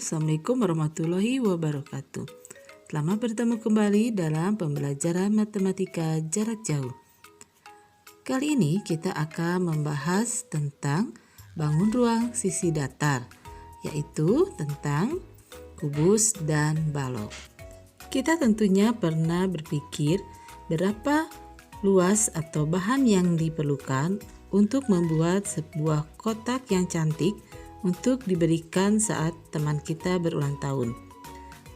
Assalamualaikum warahmatullahi wabarakatuh. Selamat bertemu kembali dalam pembelajaran matematika jarak jauh. Kali ini kita akan membahas tentang bangun ruang sisi datar, yaitu tentang kubus dan balok. Kita tentunya pernah berpikir berapa luas atau bahan yang diperlukan untuk membuat sebuah kotak yang cantik untuk diberikan saat teman kita berulang tahun,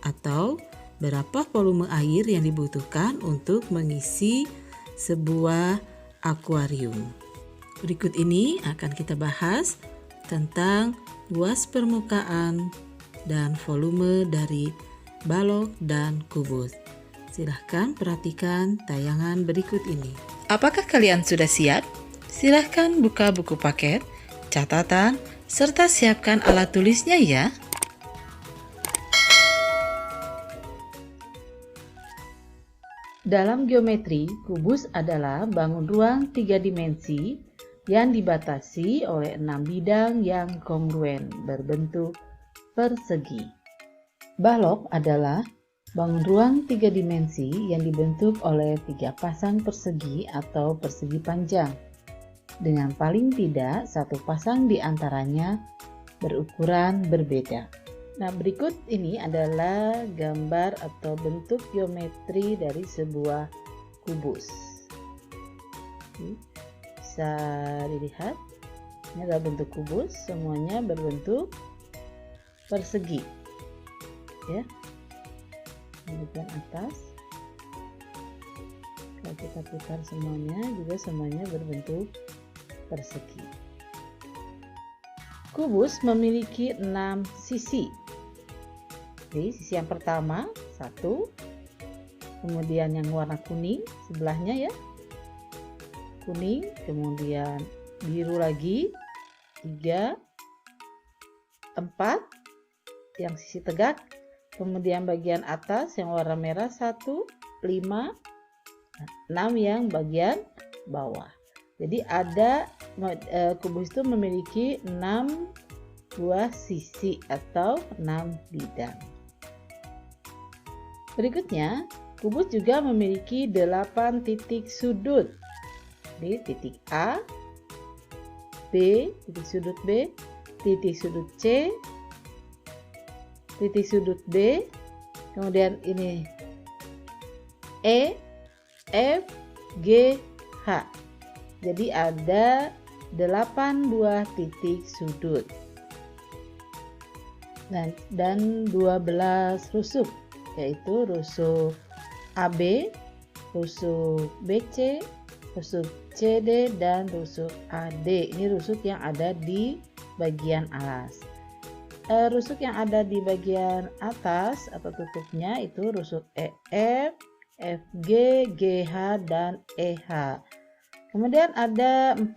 atau berapa volume air yang dibutuhkan untuk mengisi sebuah akuarium. Berikut ini akan kita bahas tentang luas permukaan dan volume dari balok dan kubus. Silahkan perhatikan tayangan berikut ini. Apakah kalian sudah siap? Silahkan buka buku paket, catatan, serta siapkan alat tulisnya ya. Dalam geometri, kubus adalah bangun ruang 3 dimensi yang dibatasi oleh 6 bidang yang kongruen berbentuk persegi. Balok adalah bangun ruang 3 dimensi yang dibentuk oleh 3 pasang persegi atau persegi panjang, dengan paling tidak satu pasang di antaranya berukuran berbeda. Nah, berikut ini adalah gambar atau bentuk geometri dari sebuah kubus. Bisa dilihat, ini adalah bentuk kubus, semuanya berbentuk persegi. Ya, bagian atas, kalau kita putar semuanya berbentuk persegi. Kubus memiliki 6 sisi. Jadi sisi yang pertama 1, kemudian yang warna kuning sebelahnya ya, kuning, kemudian biru lagi 3, 4 yang sisi tegak, kemudian bagian atas yang warna merah 1, 5, 6 yang bagian bawah. Jadi kubus itu memiliki 6 buah sisi atau 6 bidang. Berikutnya, kubus juga memiliki 8 titik sudut. Jadi titik A, B, titik sudut B, titik sudut C, titik sudut D, kemudian ini E, F, G, H. Jadi ada 8 buah titik sudut dan 12 rusuk, yaitu rusuk AB, rusuk BC, rusuk CD, dan rusuk AD. Ini rusuk yang ada di bagian alas. Rusuk yang ada di bagian atas atau tutupnya itu rusuk EF, FG, GH, dan EH. Kemudian ada 4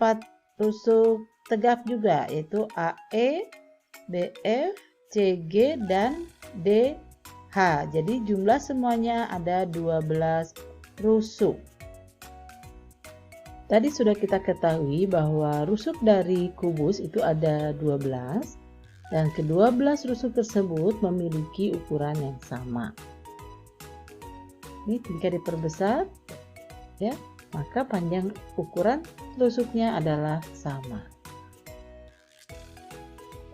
rusuk tegak juga, yaitu AE, BF, CG, dan DH. Jadi jumlah semuanya ada 12 rusuk. Tadi sudah kita ketahui bahwa rusuk dari kubus itu ada 12, dan ke-12 rusuk tersebut memiliki ukuran yang sama. Ini jika diperbesar, ya, maka panjang ukuran rusuknya adalah sama.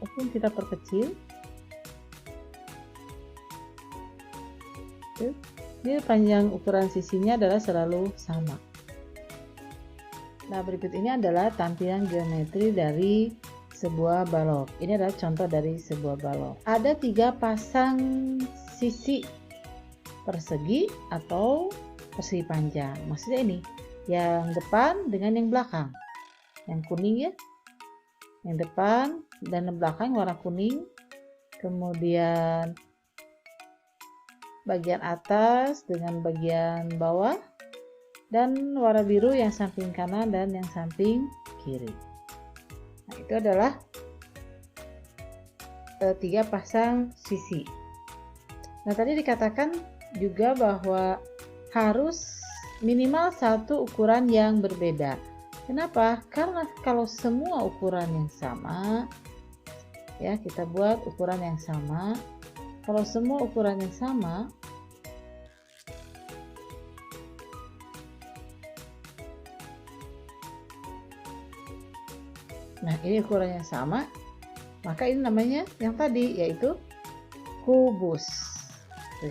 Oke, kita perkecil. Ini panjang ukuran sisinya adalah selalu sama. Nah, berikut ini adalah tampilan geometri dari sebuah balok. Ini adalah contoh dari sebuah balok. Ada 3 pasang sisi persegi atau persegi panjang. Maksudnya ini, yang depan dengan yang belakang, yang kuning ya, yang depan dan yang belakang warna kuning, kemudian bagian atas dengan bagian bawah, dan warna biru yang samping kanan dan yang samping kiri. Nah, itu adalah 3 pasang sisi. Nah, tadi dikatakan juga bahwa harus minimal 1 ukuran yang berbeda. Kenapa? Karena kalau semua ukuran yang sama, Ya, kita buat ukuran yang sama. Kalau semua ukuran yang sama, nah ini ukuran yang sama, maka ini namanya yang tadi, yaitu kubus,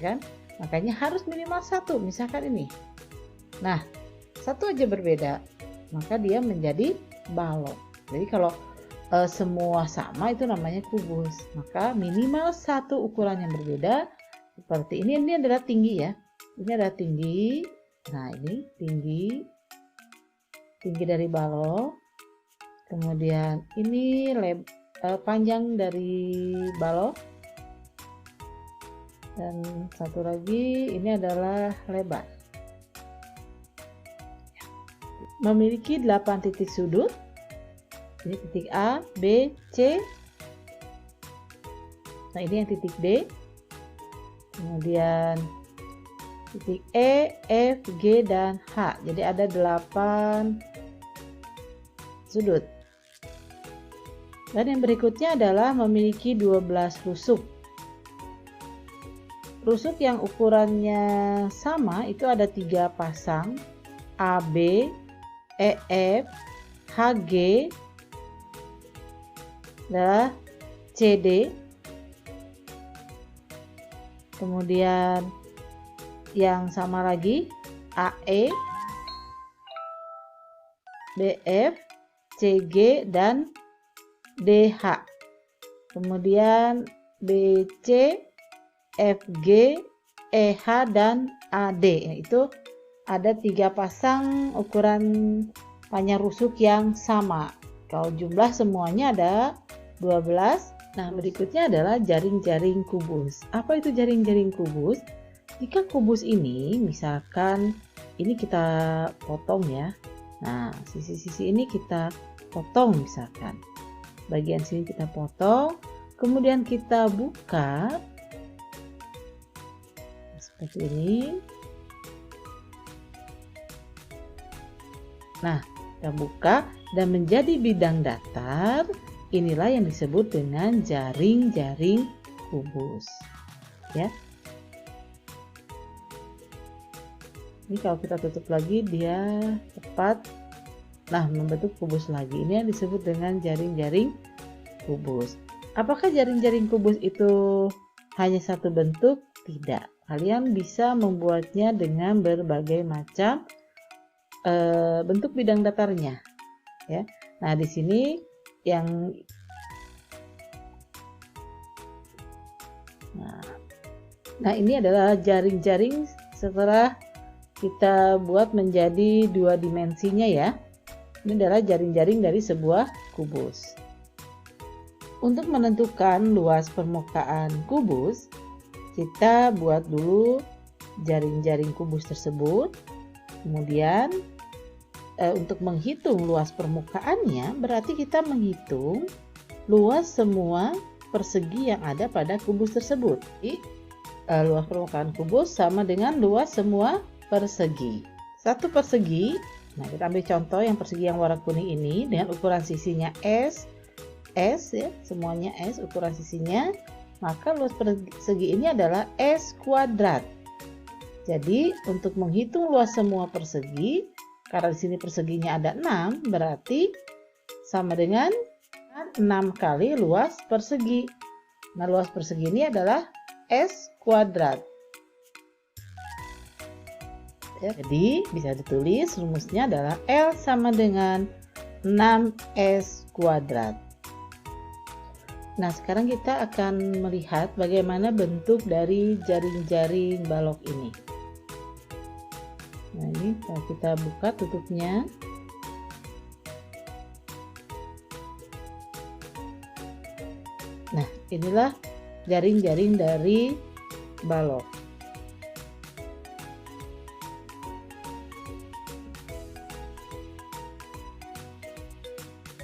kan? Makanya harus minimal satu, misalkan ini. Nah, satu aja berbeda, maka dia menjadi balok. Jadi kalau semua sama itu namanya kubus, maka minimal satu ukuran yang berbeda. Seperti ini adalah tinggi ya, ini adalah tinggi. Nah, ini tinggi dari balok. Kemudian ini panjang dari balok, dan satu lagi ini adalah lebar. Memiliki 8 titik sudut. Ini titik A, B, C. Nah, ini yang titik D. Kemudian titik E, F, G, dan H. Jadi ada 8 sudut. Dan yang berikutnya adalah memiliki 12 rusuk. Rusuk yang ukurannya sama itu ada 3 pasang, AB, EF, HG, adalah CD. Kemudian yang sama lagi AE, BF, CG, dan DH. Kemudian BC, FG, EH, dan AD, yaitu ada 3 pasang ukuran panjang rusuk yang sama. Kalau jumlah semuanya ada 12. Nah, berikutnya adalah jaring-jaring kubus. Apa itu jaring-jaring kubus? Jika kubus ini, misalkan ini kita potong ya. Nah, sisi-sisi ini kita potong misalkan. Bagian sini kita potong, kemudian kita buka seperti ini. Nah, kita buka dan menjadi bidang datar. Inilah yang disebut dengan jaring-jaring kubus. Ya. Ini kalau kita tutup lagi dia tepat. Nah, membentuk kubus lagi. Ini yang disebut dengan jaring-jaring kubus. Apakah jaring-jaring kubus itu hanya satu bentuk? Tidak. Kalian bisa membuatnya dengan berbagai macam bentuk bidang datarnya. Ya. Nah, di sini nah ini adalah jaring-jaring setelah kita buat menjadi 2 dimensinya ya. Ini adalah jaring-jaring dari sebuah kubus. Untuk menentukan luas permukaan kubus, kita buat dulu jaring-jaring kubus tersebut. Kemudian untuk menghitung luas permukaannya, berarti kita menghitung luas semua persegi yang ada pada kubus tersebut. Jadi, luas permukaan kubus sama dengan luas semua persegi. Satu persegi, nah kita ambil contoh yang persegi yang warna kuning ini dengan ukuran sisinya S ya, semuanya S ukuran sisinya, maka luas persegi ini adalah S kuadrat. Jadi, untuk menghitung luas semua persegi, karena di sini perseginya ada 6, berarti sama dengan 6 kali luas persegi. Nah, luas persegi ini adalah S kuadrat. Ya, jadi bisa ditulis rumusnya adalah L sama dengan 6S kuadrat. Nah, sekarang kita akan melihat bagaimana bentuk dari jaring-jaring balok ini. Nah, ini kalau kita buka tutupnya. Nah, inilah jaring-jaring dari balok.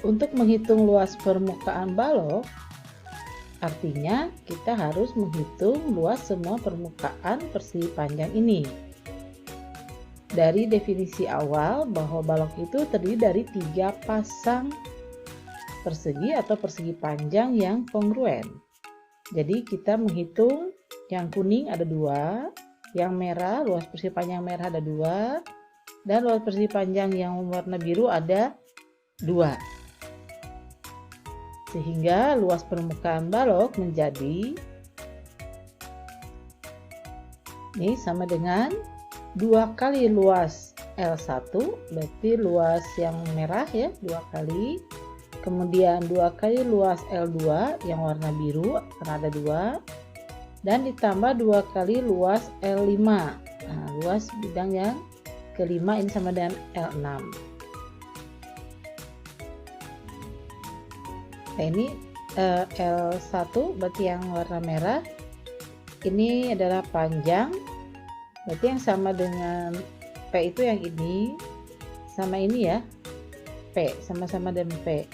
Untuk menghitung luas permukaan balok, artinya kita harus menghitung luas semua permukaan persegi panjang ini. Dari definisi awal bahwa balok itu terdiri dari 3 pasang persegi atau persegi panjang yang kongruen. Jadi kita menghitung yang kuning ada 2, yang merah, luas persegi panjang merah ada 2, dan luas persegi panjang yang warna biru ada 2. Sehingga luas permukaan balok menjadi ini sama dengan 2 kali luas L1, berarti luas yang merah ya 2 kali, kemudian 2 kali luas L2 yang warna biru karena ada 2, dan ditambah 2 kali luas L5. Nah, luas bidang yang kelima ini sama dengan L6. Nah, ini L1 berarti yang warna merah, ini adalah panjang, berarti yang sama dengan P itu yang ini sama ini ya, P sama-sama dengan P.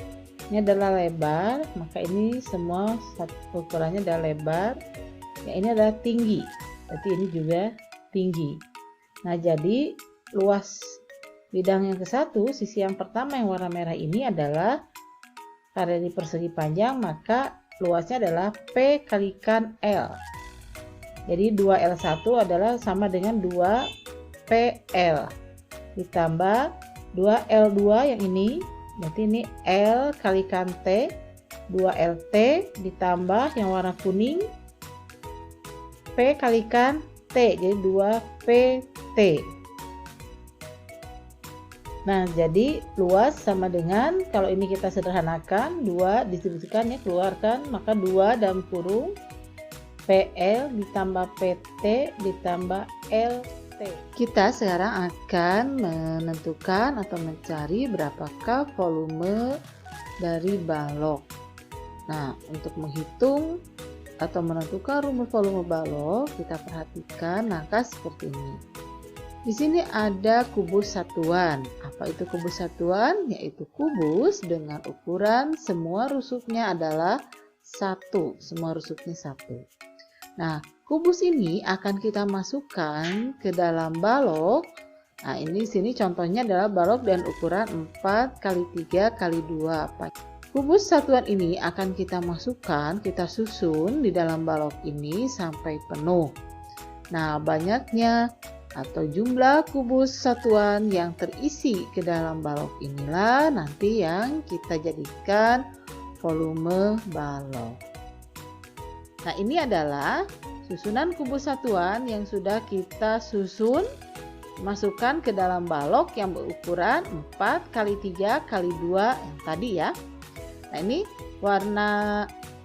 Ini adalah lebar, maka ini semua ukurannya adalah lebar. Ya, ini adalah tinggi, berarti ini juga tinggi. Nah, jadi luas bidang yang ke-1, sisi yang pertama yang warna merah ini adalah karena di persegi panjang, maka luasnya adalah P kalikan L. Jadi 2L1 adalah sama dengan 2PL ditambah 2L2 yang ini, berarti ini L kalikan T, 2LT ditambah yang warna kuning P kalikan T, jadi 2PT. Nah, jadi luas sama dengan, kalau ini kita sederhanakan, 2 distribusikan ya, keluarkan, maka 2 dalam kurung PL ditambah PT ditambah LT. Kita sekarang akan menentukan atau mencari berapakah volume dari balok. Nah, untuk menghitung atau menentukan rumus volume balok, kita perhatikan angka seperti ini. Di sini ada kubus satuan. Apa itu kubus satuan? Yaitu kubus dengan ukuran semua rusuknya adalah 1. Semua rusuknya 1. Nah, kubus ini akan kita masukkan ke dalam balok. Nah, ini sini contohnya adalah balok dengan ukuran 4 kali 3 kali 2. Kubus satuan ini akan kita masukkan, kita susun di dalam balok ini sampai penuh. Nah, banyaknya atau jumlah kubus satuan yang terisi ke dalam balok inilah nanti yang kita jadikan volume balok. Nah, ini adalah susunan kubus satuan yang sudah kita susun, masukkan ke dalam balok yang berukuran 4 kali 3 kali 2 yang tadi ya. Nah, ini warna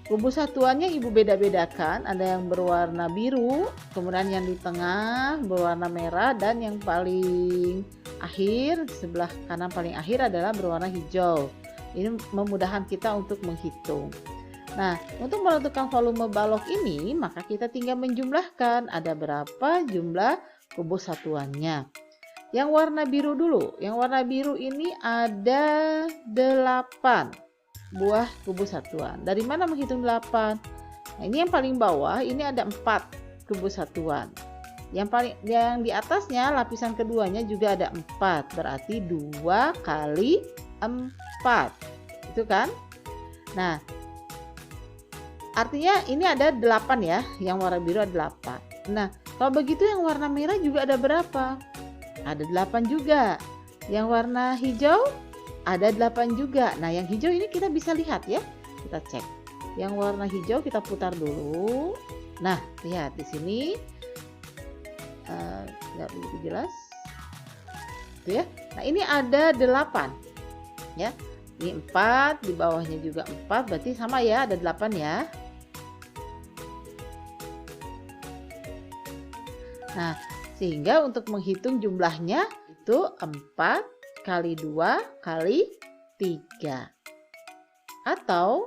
kubus satuannya Ibu beda-bedakan, ada yang berwarna biru, kemudian yang di tengah berwarna merah, dan yang paling akhir, sebelah kanan paling akhir adalah berwarna hijau. Ini memudahkan kita untuk menghitung. Nah, untuk menentukan volume balok ini, maka kita tinggal menjumlahkan ada berapa jumlah kubus satuannya. Yang warna biru dulu. Yang warna biru ini ada 8 buah kubus satuan. Dari mana menghitung 8? Nah, ini yang paling bawah, ini ada 4 kubus satuan. Yang di atasnya, lapisan keduanya juga ada 4. Berarti 2 kali 4. Itu kan? Nah, artinya ini ada 8 ya, yang warna biru ada 8. Nah, kalau begitu yang warna merah juga ada berapa? Ada 8 juga. Yang warna hijau ada 8 juga. Nah, yang hijau ini kita bisa lihat ya. Kita cek. Yang warna hijau kita putar dulu. Nah, lihat di sini. Nggak begitu jelas. Itu ya. Nah, ini ada 8. Ya. Ini 4, di bawahnya juga 4, berarti sama ya, ada 8 ya. Nah, sehingga untuk menghitung jumlahnya itu 4 kali 2 kali 3. Atau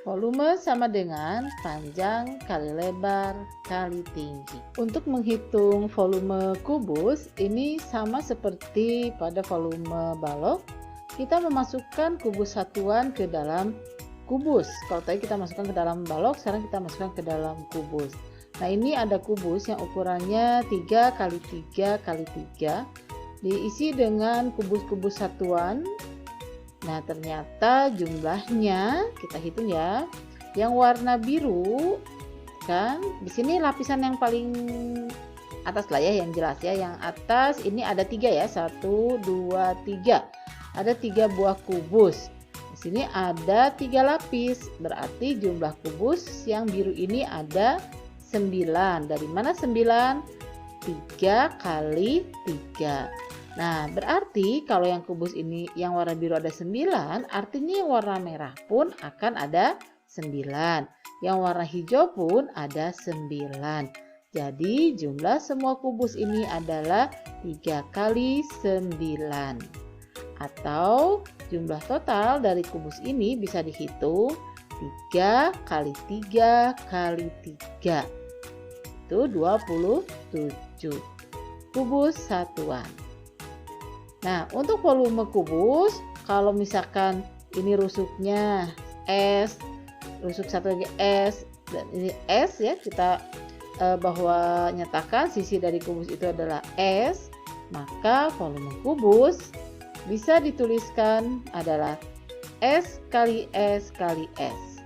volume sama dengan panjang kali lebar kali tinggi. Untuk menghitung volume kubus, ini sama seperti pada volume balok. Kita memasukkan kubus satuan ke dalam kubus. Kalau tadi kita masukkan ke dalam balok, sekarang kita masukkan ke dalam kubus. Nah, ini ada kubus yang ukurannya 3 kali 3 kali 3. Diisi dengan kubus-kubus satuan Nah, ternyata jumlahnya kita hitung ya. Yang warna biru kan, di sini lapisan yang paling atas lah ya, yang jelas ya. Yang atas ini ada 3 ya, 1, 2, 3. Ada 3 buah kubus. Di sini ada 3 lapis, berarti jumlah kubus yang biru ini ada 9. Dari mana 9? 3 kali 3. Nah, berarti kalau yang kubus ini yang warna biru ada 9, artinya yang warna merah pun akan ada 9. Yang warna hijau pun ada 9. Jadi jumlah semua kubus ini adalah 3 kali 9. Atau jumlah total dari kubus ini bisa dihitung 3 kali 3 kali 3. Itu 27 kubus satuan. Nah, untuk volume kubus, kalau misalkan ini rusuknya S, rusuk satu lagi S, dan ini S ya, kita bahwa nyatakan sisi dari kubus itu adalah S, maka volume kubus bisa dituliskan adalah S kali S kali S.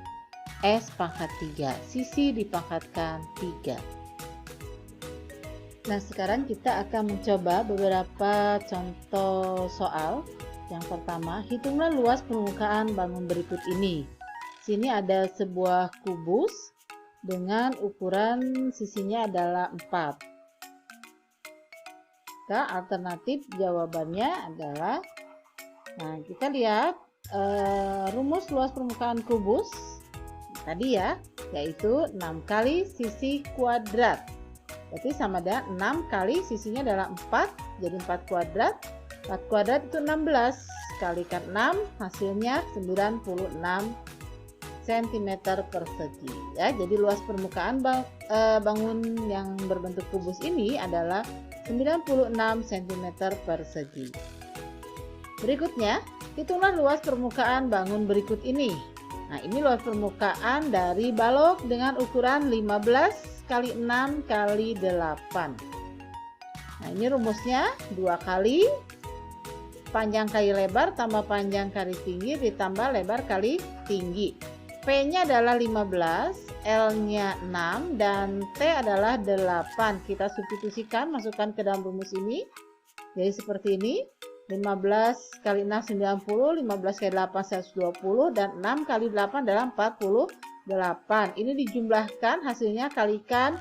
S pangkat 3, sisi dipangkatkan 3. Nah, sekarang kita akan mencoba beberapa contoh soal. Yang pertama, hitunglah luas permukaan bangun berikut ini. Sini ada sebuah kubus dengan ukuran sisinya adalah 4. Maka alternatif jawabannya adalah, nah kita lihat rumus luas permukaan kubus tadi ya, yaitu 6 kali sisi kuadrat. Berarti sama dengan 6 kali sisinya adalah 4, jadi 4 kuadrat. 4 kuadrat itu 16, kalikan 6, hasilnya 96 cm persegi. Ya, jadi luas permukaan bangun yang berbentuk kubus ini adalah 96 cm persegi. Berikutnya, hitunglah luas permukaan bangun berikut ini. Nah, ini luas permukaan dari balok dengan ukuran 15 kali 6 kali 8. Nah, ini rumusnya 2 kali panjang kali lebar tambah panjang kali tinggi ditambah lebar kali tinggi. P-nya adalah 15, L-nya 6, dan T adalah 8. Kita substitusikan, masukkan ke dalam rumus ini. Jadi seperti ini. 15 kali 6 90, 15 kali 8 120, dan 6 kali 8 adalah 48. Ini dijumlahkan, hasilnya kalikan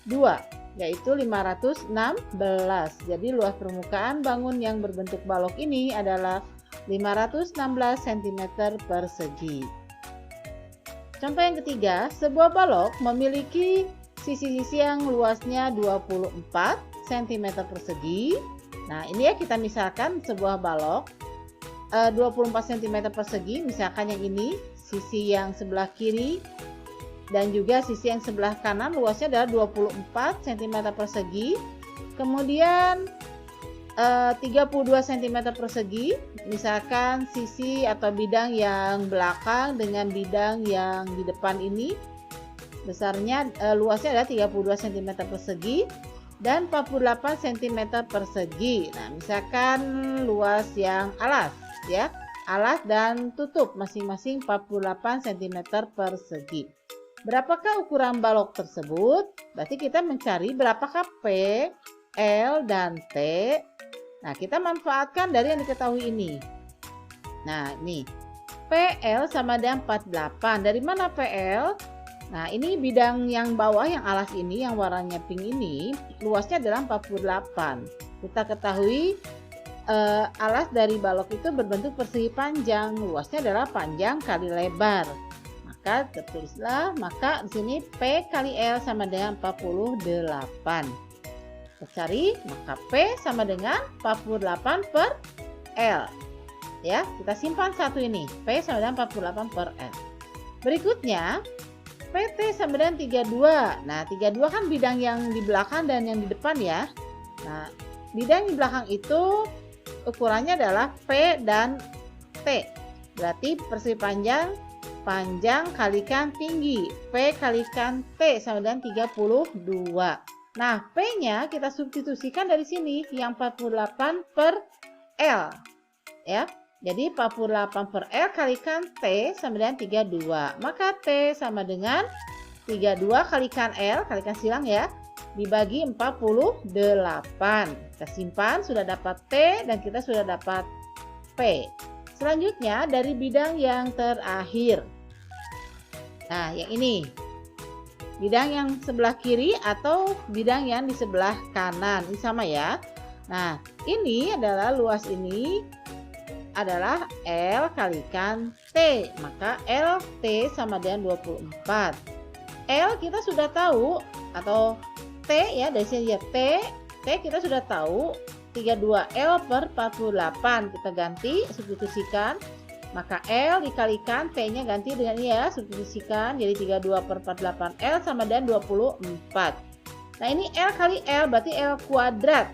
2, yaitu 516. Jadi luas permukaan bangun yang berbentuk balok ini adalah 516 cm persegi. Contoh yang ketiga, sebuah balok memiliki sisi-sisi yang luasnya 24 cm persegi. Nah, ini ya, kita misalkan sebuah balok 24 cm persegi, misalkan yang ini sisi yang sebelah kiri dan juga sisi yang sebelah kanan luasnya adalah 24 cm persegi. Kemudian 32 cm persegi, misalkan sisi atau bidang yang belakang dengan bidang yang di depan ini besarnya luasnya adalah 32 cm persegi dan 48 cm persegi. Nah, misalkan luas yang alas ya, alas dan tutup masing-masing 48 cm persegi. Berapakah ukuran balok tersebut? Berarti kita mencari berapakah P, L, dan T. Nah, kita manfaatkan dari yang diketahui ini. Nah, ini PL sama dengan 48. Dari mana PL? Nah, ini bidang yang bawah, yang alas ini, yang warnanya pink ini, luasnya adalah 48. Kita ketahui alas dari balok itu berbentuk persegi panjang, luasnya adalah panjang kali lebar. Maka tertulislah, maka di sini P kali L sama dengan 48. Kita cari, maka P sama dengan 48 per L. Ya, kita simpan satu ini, P sama dengan 48 per L. Berikutnya, PT sama dengan 32. Nah, 32 kan bidang yang di belakang dan yang di depan ya. Nah, bidang di belakang itu ukurannya adalah P dan T. Berarti persegi panjang kalikan tinggi. P kalikan T sama dengan 32. Nah, P-nya kita substitusikan dari sini yang 48 per L. Ya. Jadi 48 per L kalikan T sama dengan 32. Maka T sama dengan 32 kalikan L, kalikan silang ya, dibagi 48. Kita simpan, sudah dapat T dan kita sudah dapat P. Selanjutnya dari bidang yang terakhir. Nah, yang ini. Bidang yang sebelah kiri atau bidang yang di sebelah kanan. Ini sama ya. Nah, ini adalah luas ini adalah L kalikan T. Maka LT sama dengan 24. L kita sudah tahu, atau T ya, dari sini ya T kita sudah tahu 32L per 48. Kita ganti, substitusikan. Maka L dikalikan T-nya ganti dengan ini ya, substitusikan. Jadi 32 per 48 L sama dengan 24. Nah ini L kali L berarti L kuadrat.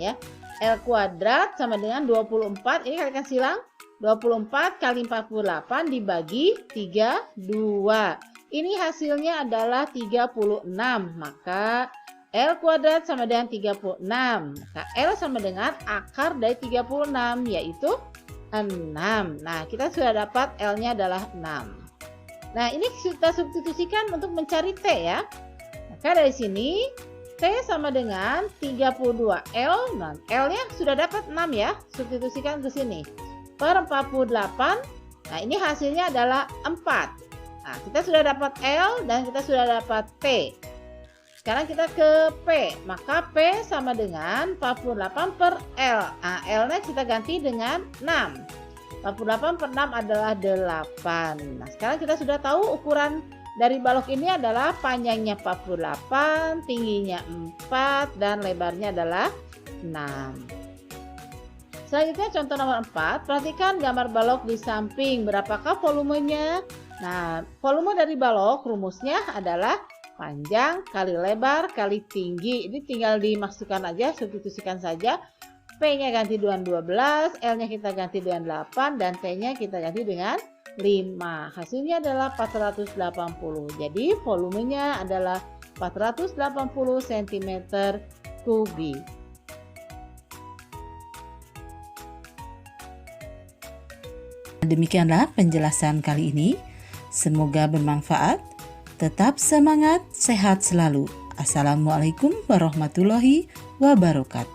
Ya, L kuadrat sama dengan 24. Ini kalikan silang. 24 kali 48 dibagi 32. Ini hasilnya adalah 36. Maka L kuadrat sama dengan 36. Maka L sama dengan akar dari 36, yaitu 6. Nah, kita sudah dapat L-nya adalah 6. Nah, ini kita substitusikan untuk mencari T ya. Maka dari sini T sama dengan 32L. Nah, L-nya sudah dapat 6 ya. Substitusikan ke sini. Per 48. Nah, ini hasilnya adalah 4. Nah, kita sudah dapat L dan kita sudah dapat P. Sekarang kita ke P. Maka P sama dengan 48 per L. Nah, L-nya kita ganti dengan 6. 48 per 6 adalah 8. Nah, sekarang kita sudah tahu ukuran dari balok ini adalah panjangnya 48, tingginya 4, dan lebarnya adalah 6. Selanjutnya contoh nomor 4. Perhatikan gambar balok di samping. Berapakah volumenya? Nah, volume dari balok rumusnya adalah panjang kali lebar kali tinggi. Ini tinggal dimasukkan aja, substitusikan saja. P-nya ganti dengan 12, L-nya kita ganti dengan 8, dan T-nya kita ganti dengan 5. Hasilnya adalah 480. Jadi volumenya adalah 480 cm3. Demikianlah penjelasan kali ini. Semoga bermanfaat. Tetap semangat, sehat selalu. Assalamualaikum warahmatullahi wabarakatuh.